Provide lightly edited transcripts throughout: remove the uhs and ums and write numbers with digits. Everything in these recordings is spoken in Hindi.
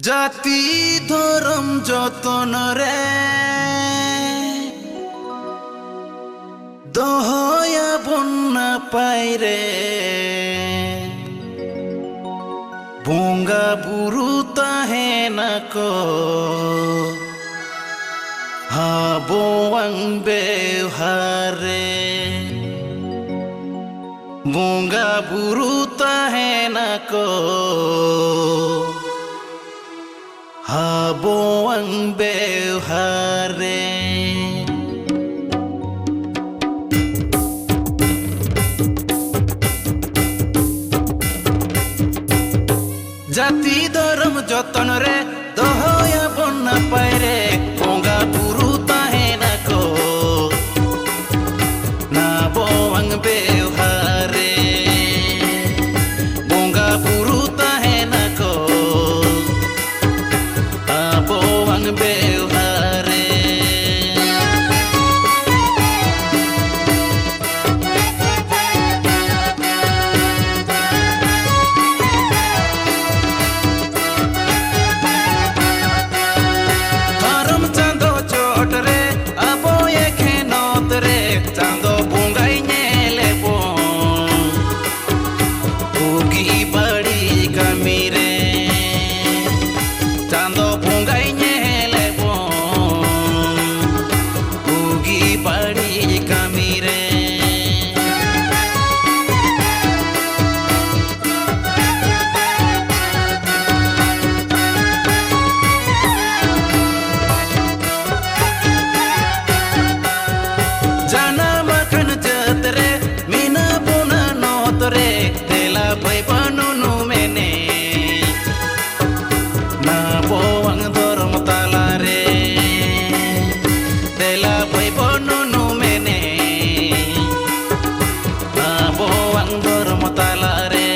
जाति धर्म जतन रे दहया बन्ना पाइरे बोंगा बुरु ताहेना को हाबोवांग बेवहारे बोंगा बुरु ताहेना को हाबोवांग बेवहारे जाति धर्म जतन रे दहया बन्ना पाइरे बोंगा बुरु ताहेना को नाबोवांग बेवहारे बोंगा बुरु ताहेना को नाबोवांग बेवहारे चांदो बुंगाई नेले बों उगी बड़ी कमी रे चांदो बुंगाई नेले बों उगी बड़ी कमी रे तेला भाई बनू मैंने ना बोवांग धर्म ताला रे तेला भाई बनू मैंने ना बोवांग धर्म ताला रे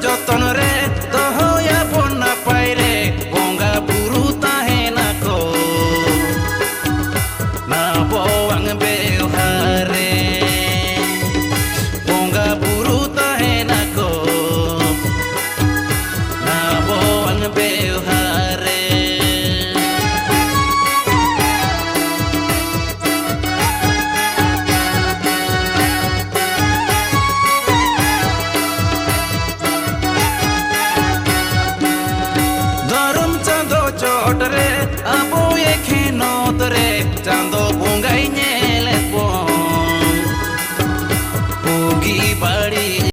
जतन रे दहया बन्ना पाइरे बोंगा बुरु ताहेना को नाबोवांग बेवहारे बोंगा बुरु ताहेना को नाबोवांग बेवहारे चोट रे अबो ये खेनोत रे चांदो बुंगाई